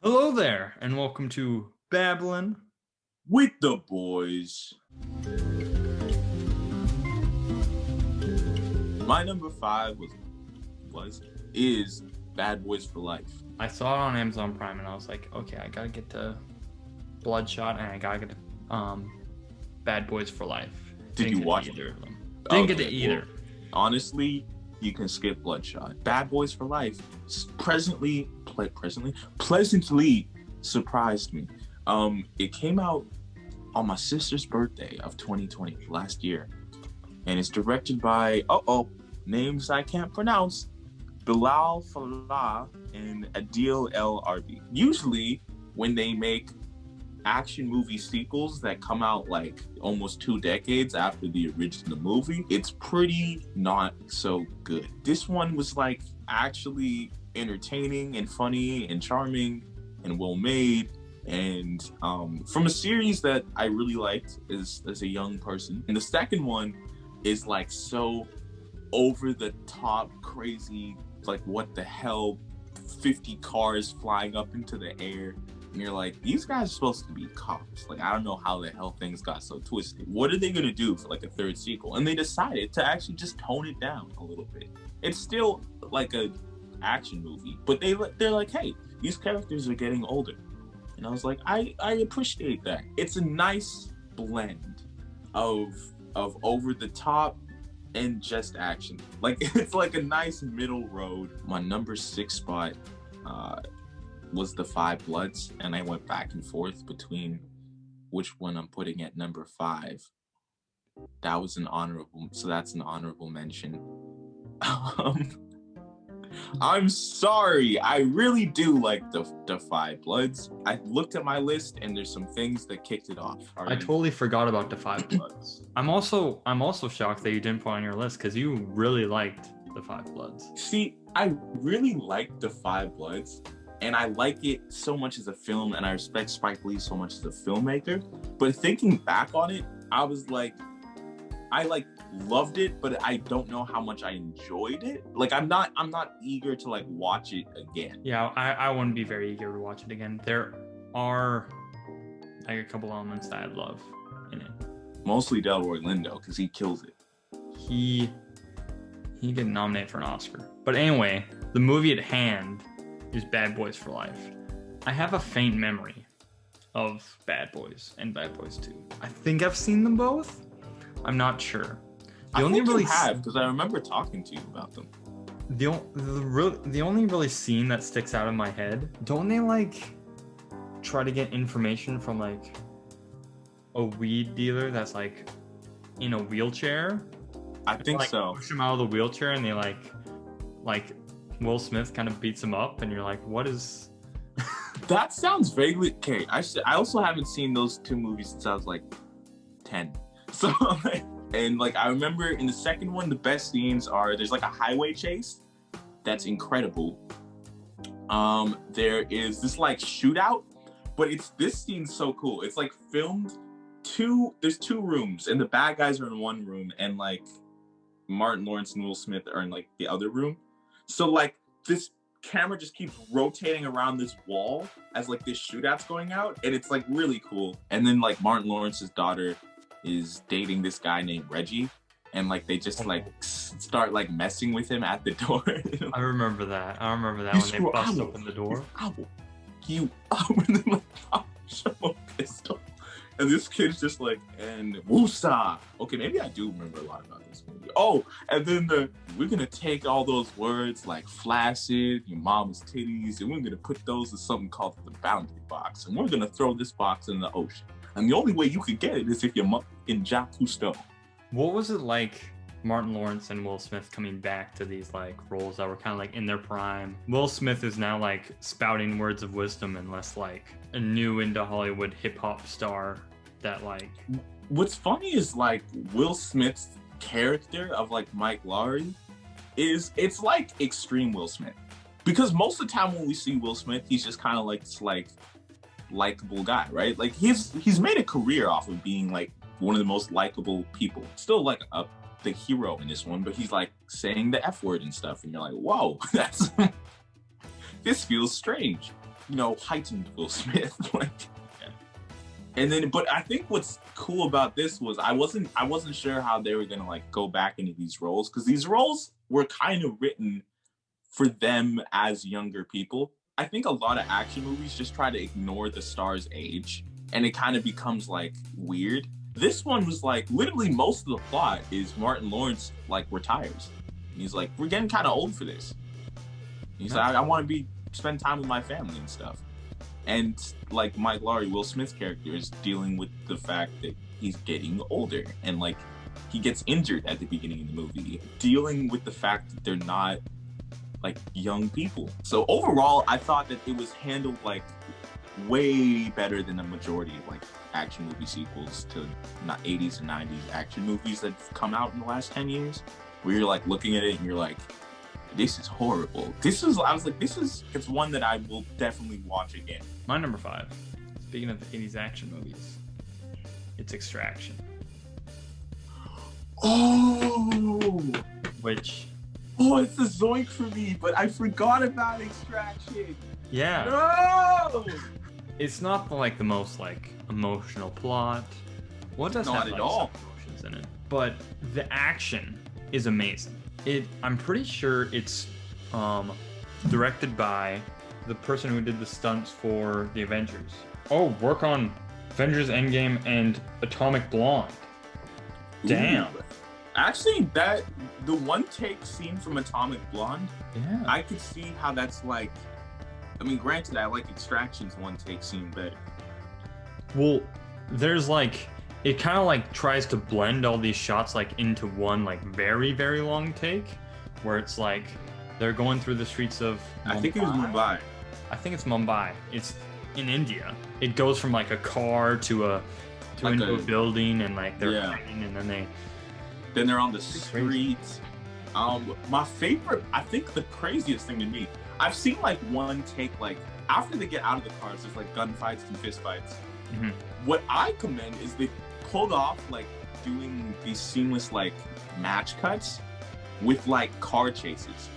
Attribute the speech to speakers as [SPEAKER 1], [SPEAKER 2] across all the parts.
[SPEAKER 1] Hello there, and welcome to Babbling.
[SPEAKER 2] With the boys. My number five is Bad Boys for Life.
[SPEAKER 1] I saw it on Amazon Prime, and I was like, okay, I gotta get to Bloodshot, and I gotta get to Bad Boys for Life.
[SPEAKER 2] Did you watch
[SPEAKER 1] either of them?
[SPEAKER 2] Okay,
[SPEAKER 1] Didn't get to either.
[SPEAKER 2] Well, honestly, you can skip Bloodshot. Bad Boys for Life pleasantly surprised me. It came out on my sister's birthday of 2020 last year, and it's directed by names I can't pronounce, Bilal Fallah and Adil El Arbi. Usually when they make action movie sequels that come out like almost 2 decades after the original movie, it's pretty not so good. This one was like actually entertaining and funny and charming and well made, and from a series that I really liked as a young person. And the second one is like so over the top crazy, like what the hell, 50 cars flying up into the air, and you're like, these guys are supposed to be cops. Like, I don't know how the hell things got so twisted. What are they gonna do for like a third sequel? And they decided to actually just tone it down a little bit. It's still like a action movie, but they're like, hey, these characters are getting older. And I was like, I appreciate that. It's a nice blend of over the top and just action. Like, it's like a nice middle road. My number 6 spot was The Five Bloods, and I went back and forth between which one I'm putting at number 5. That's an honorable mention. I'm sorry, I really do like the Five Bloods. I looked at my list and there's some things that kicked it off.
[SPEAKER 1] I totally forgot about the Five Bloods. I'm also shocked that you didn't put on your list because you really liked the Five Bloods.
[SPEAKER 2] See, I really like the Five Bloods, and I like it so much as a film, and I respect Spike Lee so much as a filmmaker. But thinking back on it, I was like, I loved it, but I don't know how much I enjoyed it. Like, I'm not eager to like watch it again.
[SPEAKER 1] Yeah, I wouldn't be very eager to watch it again. There are like a couple elements that I love in it.
[SPEAKER 2] Mostly Delroy Lindo, because he kills it.
[SPEAKER 1] He get nominated for an Oscar. But anyway, the movie at hand is Bad Boys for Life. I have a faint memory of Bad Boys and Bad Boys 2. I think I've seen them both. I'm not sure.
[SPEAKER 2] I think you have, because I remember talking to you about them.
[SPEAKER 1] The only really scene that sticks out in my head, don't they like try to get information from like a weed dealer that's like in a wheelchair?
[SPEAKER 2] I think
[SPEAKER 1] like,
[SPEAKER 2] so.
[SPEAKER 1] Push him out of the wheelchair, and they like Will Smith kind of beats him up, and you're like, what is?
[SPEAKER 2] That sounds vaguely okay. I also haven't seen those 2 movies since I was like 10. So, and like, I remember in the second one, the best scenes are, there's like a highway chase that's incredible. There is this like shootout, but this scene's so cool. It's like filmed there's 2 rooms, and the bad guys are in one room, and like Martin Lawrence and Will Smith are in like the other room. So like this camera just keeps rotating around this wall as like this shootout's going out, and it's like really cool. And then like Martin Lawrence's daughter is dating this guy named Reggie, and like they just like start like messing with him at the door.
[SPEAKER 1] I remember that when they bust open the door.
[SPEAKER 2] I will you up, and then like show a pistol, and this kid's just like, and woosah. Okay, maybe I do remember a lot about this movie. Oh, and then we're gonna take all those words like flaccid, your mama's titties, and we're gonna put those in something called the boundary box, and we're gonna throw this box in the ocean. And the only way you could get it is if you're in Jacques Cousteau.
[SPEAKER 1] What was it like, Martin Lawrence and Will Smith coming back to these like roles that were kind of like in their prime? Will Smith is now like spouting words of wisdom and less like a new into Hollywood hip hop star that like.
[SPEAKER 2] What's funny is like Will Smith's character of like Mike Lowry it's like extreme Will Smith, because most of the time when we see Will Smith, he's just kind of like this like likable guy, right? Like he's made a career off of being like one of the most likable people. Still like the hero in this one, but he's like saying the F word and stuff, and you're like, whoa, this feels strange. heightened Will Smith. Like,
[SPEAKER 1] Yeah.
[SPEAKER 2] and then, but I think what's cool about this was I wasn't sure how they were gonna like go back into these roles, because these roles were kind of written for them as younger people. I think a lot of action movies just try to ignore the star's age, and it kind of becomes like weird. This one was like literally most of the plot is Martin Lawrence like retires. He's like, we're getting kind of old for this. He's like, I want to spend time with my family and stuff. And like Mike Lowry, Will Smith's character, is dealing with the fact that he's getting older, and like he gets injured at the beginning of the movie, dealing with the fact that they're not like young people. So overall, I thought that it was handled like way better than the majority of like action movie sequels to not 80s and 90s action movies that have come out in the last 10 years, where you're like looking at it and you're like, this is horrible. It's one that I will definitely watch again.
[SPEAKER 1] My number 5, speaking of the 80s action movies, it's Extraction.
[SPEAKER 2] Oh, it's a zoink for me, but I forgot about Extraction.
[SPEAKER 1] Yeah.
[SPEAKER 2] No!
[SPEAKER 1] It's not like the most like emotional plot. Well, it does
[SPEAKER 2] Not
[SPEAKER 1] have
[SPEAKER 2] at
[SPEAKER 1] like,
[SPEAKER 2] all.
[SPEAKER 1] some emotions in it, but the action is amazing. I'm pretty sure it's directed by the person who did the stunts for the Avengers. Oh, work on Avengers Endgame and Atomic Blonde. Damn.
[SPEAKER 2] Ooh. Actually, the one take scene from Atomic Blonde,
[SPEAKER 1] Yeah.
[SPEAKER 2] I could see how that's like. I mean, granted, I like Extraction's one take scene better.
[SPEAKER 1] Well, there's like, it kind of like tries to blend all these shots like into one like very, very long take, where it's like they're going through the streets of
[SPEAKER 2] I think it was Mumbai.
[SPEAKER 1] I think it's Mumbai. It's in India. It goes from like a car to into a building, and like they're fighting, and then
[SPEAKER 2] they're on the streets. My favorite, I think the craziest thing to me, I've seen like one take, like after they get out of the cars, there's like gunfights and fistfights.
[SPEAKER 1] Mm-hmm.
[SPEAKER 2] What I commend is they pulled off like doing these seamless like match cuts with like car chases.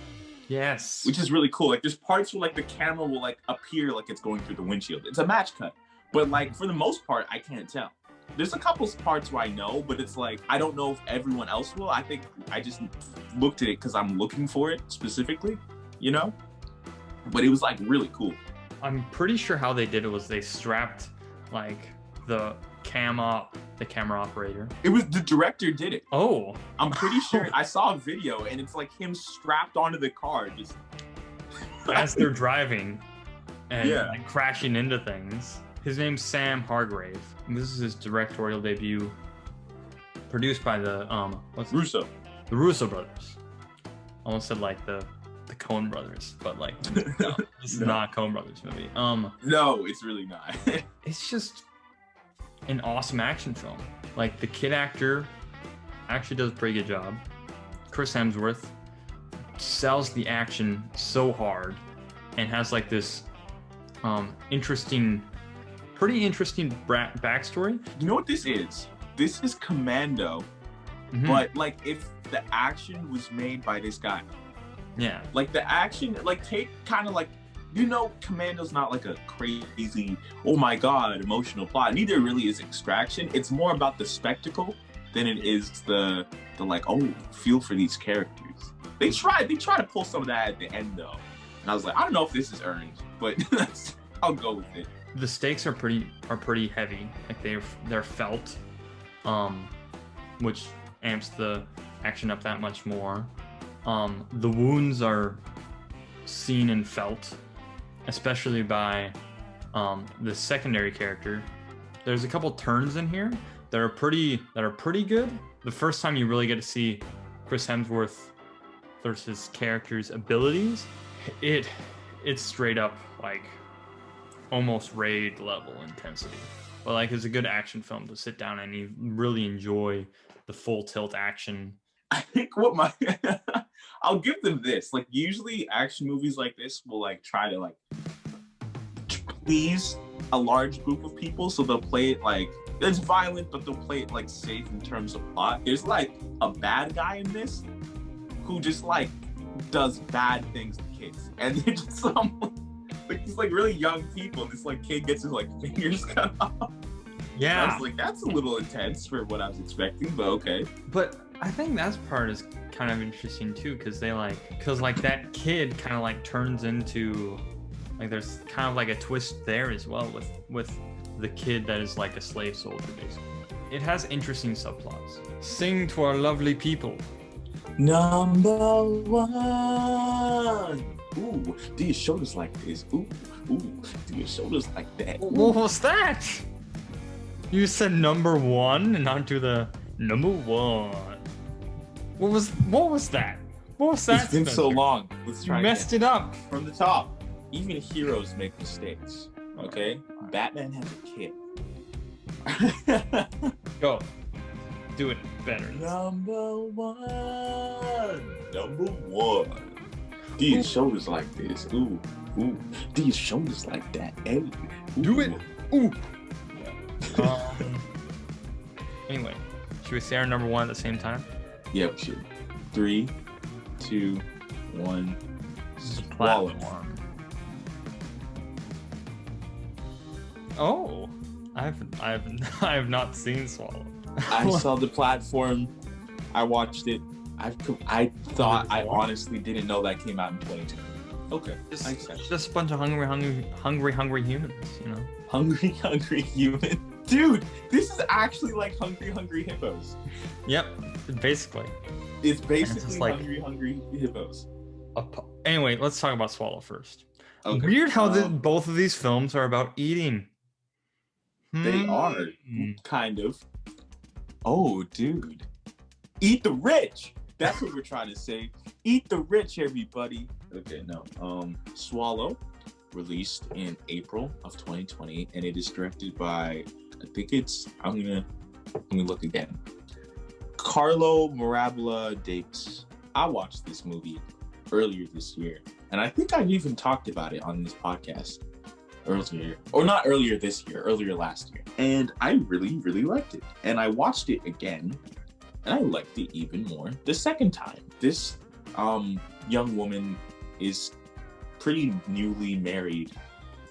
[SPEAKER 1] Yes.
[SPEAKER 2] Which is really cool. Like there's parts where like the camera will like appear like it's going through the windshield. It's a match cut. But like for the most part, I can't tell. There's a couple parts where I know, but it's like, I don't know if everyone else will. I think I just looked at it because I'm looking for it specifically, you know? But it was like really cool.
[SPEAKER 1] I'm pretty sure how they did it was they strapped like the camera operator.
[SPEAKER 2] It was the director did it.
[SPEAKER 1] Oh.
[SPEAKER 2] I'm pretty sure I saw a video and it's like him strapped onto the car just
[SPEAKER 1] as they're driving and
[SPEAKER 2] Yeah.
[SPEAKER 1] like crashing into things. His name's Sam Hargrave. And this is his directorial debut, produced by the
[SPEAKER 2] Russo.
[SPEAKER 1] The Russo brothers. Almost said like the Coen brothers, but like no, this is not a Coen brothers movie.
[SPEAKER 2] No, it's really not.
[SPEAKER 1] It's just an awesome action film. Like the kid actor actually does a pretty good job. Chris Hemsworth sells the action so hard and has like this pretty interesting backstory.
[SPEAKER 2] You know what this is? This is Commando, but like if the action was made by this guy.
[SPEAKER 1] Yeah.
[SPEAKER 2] Like the action, like take kind of like, you know, Commando's not like a crazy, oh my god, emotional plot. Neither really is Extraction. It's more about the spectacle than it is the like, oh, feel for these characters. They try to pull some of that at the end though. And I was like, I don't know if this is earned, but I'll go with it.
[SPEAKER 1] The stakes are pretty heavy. Like they're felt, which amps the action up that much more. The wounds are seen and felt, especially by the secondary character. There's a couple turns in here that are pretty good. The first time you really get to see Chris Hemsworth versus character's abilities, it's straight up like almost raid level intensity. But like it's a good action film to sit down and you really enjoy the full tilt action.
[SPEAKER 2] I think I'll give them this. Like usually action movies like this will like try to like please a large group of people, so they'll play it like it's violent, but they'll play it like safe in terms of plot. There's like a bad guy in this who just like does bad things to kids, and they're just like he's like really young people. And this like kid gets his like fingers cut off.
[SPEAKER 1] Yeah.
[SPEAKER 2] I was like, that's a little intense for what I was expecting, but okay.
[SPEAKER 1] But I think that part is kind of interesting too, because that kid kind of like turns into, like, there's kind of like a twist there as well with the kid that is like a slave soldier basically. It has interesting subplots. Sing to our lovely people.
[SPEAKER 2] Number one. Ooh, do your shoulders like this? Ooh, do your shoulders like that? Ooh.
[SPEAKER 1] What was that? You said number one and not to the number one. What was that? What was that?
[SPEAKER 2] It's been so long. Let's try.
[SPEAKER 1] You messed it up.
[SPEAKER 2] From the top. Even heroes make mistakes. Okay? Batman has a kid.
[SPEAKER 1] Go. Do it better.
[SPEAKER 2] Number one. Do your shoulders like this? Ooh. Do your shoulders like that? Hey.
[SPEAKER 1] Do it. Ooh. Anyway, should we say our number one at the same time?
[SPEAKER 2] Yeah, we should. 3, 2, 1. Swallow.
[SPEAKER 1] Oh, I have not seen Swallow.
[SPEAKER 2] I saw the platform. I watched it. I thought I honestly didn't know that came out in 2020. Okay,
[SPEAKER 1] just a bunch of hungry humans, you know.
[SPEAKER 2] Hungry human. Dude, this is actually like hungry hippos.
[SPEAKER 1] Yep, basically.
[SPEAKER 2] It's basically
[SPEAKER 1] like,
[SPEAKER 2] hungry hippos.
[SPEAKER 1] Anyway, let's talk about Swallow first.
[SPEAKER 2] Okay.
[SPEAKER 1] Weird how both of these films are about eating.
[SPEAKER 2] They are, kind of. Oh, dude. Eat the rich! That's what we're trying to say. Eat the rich, everybody. Okay, no. Swallow, released in April of 2020, and it is directed by, let me look again. Carlo Mirabella Davis. I watched this movie earlier this year, and I think I've even talked about it on this podcast earlier, or not earlier this year, earlier last year. And I really, really liked it. And I watched it again, and I liked it even more the second time. This young woman is pretty newly married,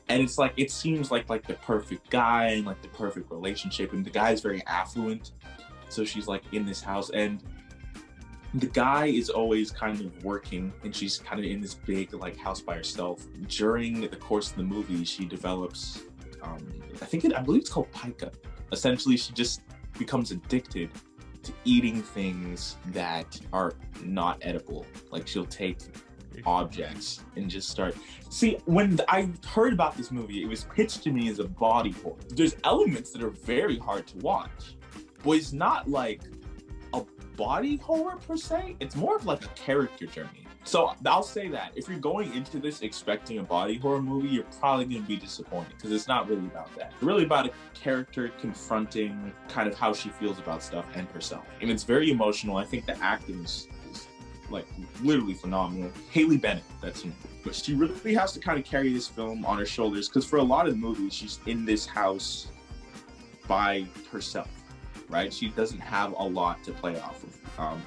[SPEAKER 2] and it's like, it seems like the perfect guy and like the perfect relationship, and the guy's very affluent. So she's like in this house, and the guy is always kind of working, and she's kind of in this big like house by herself. During the course of the movie, she develops, I believe it's called pica. Essentially, she just becomes addicted to eating things that are not edible. Like, she'll take objects and just start. See, when I heard about this movie, it was pitched to me as a body horror. There's elements that are very hard to watch, but it's not like a body horror per se. It's more of like a character journey. So I'll say that if you're going into this expecting a body horror movie, you're probably going to be disappointed, because it's not really about that. It's really about a character confronting kind of how she feels about stuff and herself. And it's very emotional. I think the acting is like literally phenomenal. Haley Bennett, that's her name. But she really has to kind of carry this film on her shoulders, because for a lot of the movie, she's in this house by herself. Right? She doesn't have a lot to play off of.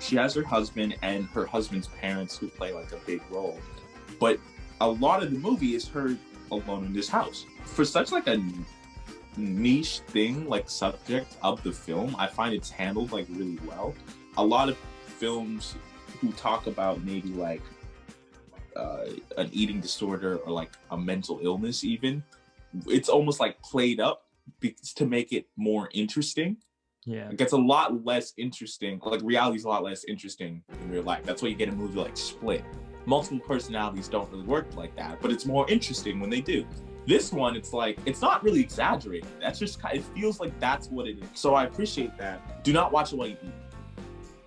[SPEAKER 2] She has her husband and her husband's parents who play like a big role. But a lot of the movie is her alone in this house. For such like a niche thing, like subject of the film, I find it's handled like really well. A lot of films who talk about maybe like an eating disorder or like a mental illness even, it's almost like played up to make it more interesting.
[SPEAKER 1] Yeah,
[SPEAKER 2] it gets a lot less interesting. Like, reality's a lot less interesting in real life. That's why you get a movie like Split. Multiple personalities don't really work like that, but it's more interesting when they do. This one, it's like, it's not really exaggerated. That's just, it feels like that's what it is. So I appreciate that. Do not watch it while you eat.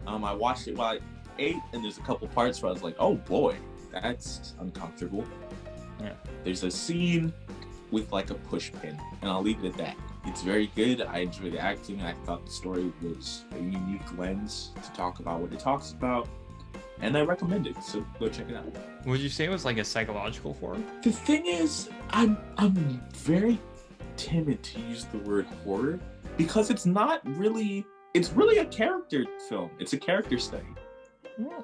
[SPEAKER 2] I watched it while I ate, and there's a couple parts where I was like, oh boy, that's uncomfortable.
[SPEAKER 1] Yeah. There's
[SPEAKER 2] a scene with like a push pin, and I'll leave it at that. It's very good. I enjoy the acting. I thought the story was a unique lens to talk about what it talks about, and I recommend it. So go check it out.
[SPEAKER 1] Would you say it was like a psychological horror?
[SPEAKER 2] The thing is, I'm very timid to use the word horror, because it's not really. It's really a character film. It's a character study.
[SPEAKER 1] Yeah.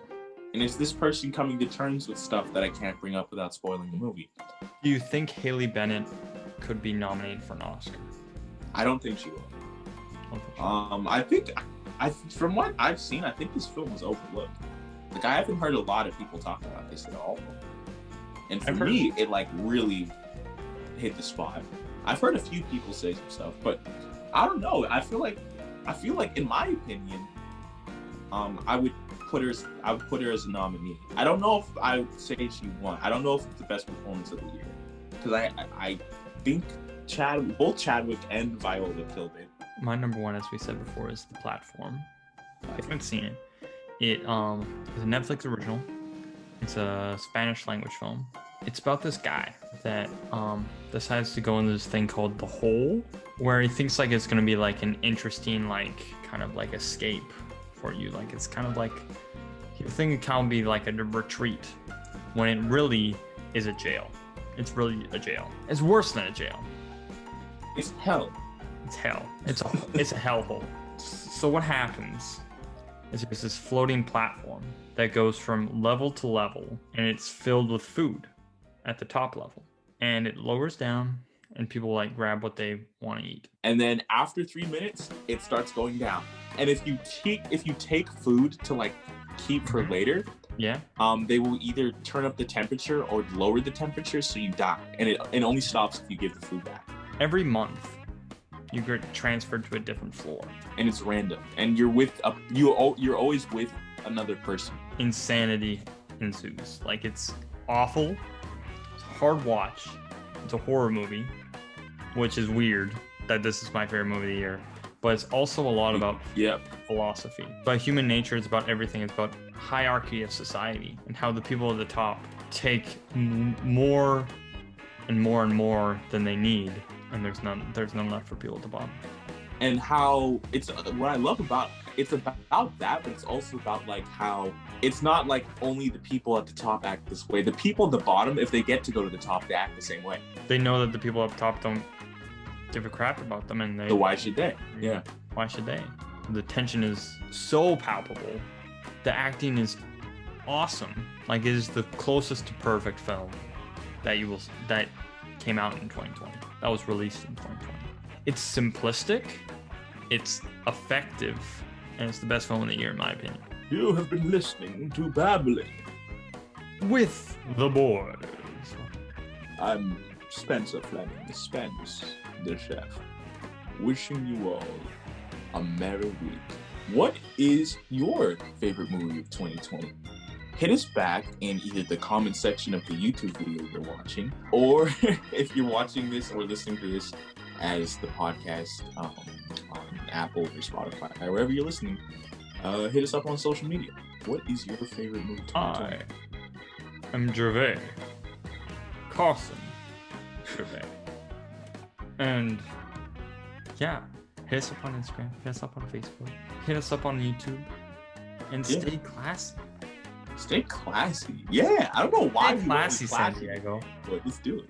[SPEAKER 2] And it's this person coming to terms with stuff that I can't bring up without spoiling the movie.
[SPEAKER 1] Do you think Haley Bennett could be nominated for an Oscar?
[SPEAKER 2] I don't think she will.
[SPEAKER 1] I don't think she will.
[SPEAKER 2] From what I've seen, I think this film was overlooked. Like, I haven't heard a lot of people talk about this at all. And for me, it like really hit the spot. I've heard a few people say some stuff, but I don't know. I feel like in my opinion, I would put her as a nominee. I don't know if I would say she won. I don't know if it's the best performance of the year, because I think both Chadwick and Viola killed it.
[SPEAKER 1] My number one, as we said before, is The Platform. If you haven't seen it, it is a Netflix original. It's a Spanish language film. It's about this guy that decides to go into this thing called The Hole, where he thinks like it's gonna be like an interesting like kind of like escape for you. Like it's kind of like you think it can be like a retreat, when it really is a jail. It's really a jail. It's worse than a jail.
[SPEAKER 2] It's hell.
[SPEAKER 1] It's hell. It's a hellhole. So what happens is there's this floating platform that goes from level to level, and it's filled with food at the top level, and it lowers down, and people like grab what they want to eat.
[SPEAKER 2] And then after 3 minutes, it starts going down. And if you take food to like keep for later,
[SPEAKER 1] yeah,
[SPEAKER 2] they will either turn up the temperature or lower the temperature, so you die. And it only stops if you give the food back.
[SPEAKER 1] Every month, you get transferred to a different floor,
[SPEAKER 2] and it's random. And you're always with another person.
[SPEAKER 1] Insanity ensues. Like, it's awful. It's a hard watch. It's a horror movie, which is weird that this is my favorite movie of the year. But it's also a lot about philosophy. But human nature is about everything. It's about hierarchy of society and how the people at the top take more and more and more than they need, and there's none left for people at the bottom.
[SPEAKER 2] And how it's what I love about it's about that, but it's also about like how it's not like only the people at the top act this way. The people at the bottom, if they get to go to the top, they act the same way.
[SPEAKER 1] They know that the people up top don't give a crap about them, and
[SPEAKER 2] so why should they? Yeah.
[SPEAKER 1] Why should they? The tension is so palpable. The acting is awesome. Like, it is the closest to perfect film that came out in 2020. That was released in 2020. It's simplistic, it's effective, and it's the best film of the year in my opinion.
[SPEAKER 2] You have been listening to Babbling
[SPEAKER 1] with the Boyz.
[SPEAKER 2] I'm Spencer Fleming, Spence, the chef, wishing you all a merry week. What is your favorite movie of 2020? Hit us back in either the comment section of the YouTube video you're watching, or if you're watching this or listening to this as the podcast on Apple or Spotify, wherever you're listening, hit us up on social media. What is your favorite movie of 2020?
[SPEAKER 1] I am Gervais. Carson Gervais. And yeah, hit us up on Instagram, hit us up on Facebook, hit us up on YouTube, and stay classy.
[SPEAKER 2] Stay classy. Yeah, I don't know why.
[SPEAKER 1] Stay classy, San Diego.
[SPEAKER 2] But let's do it.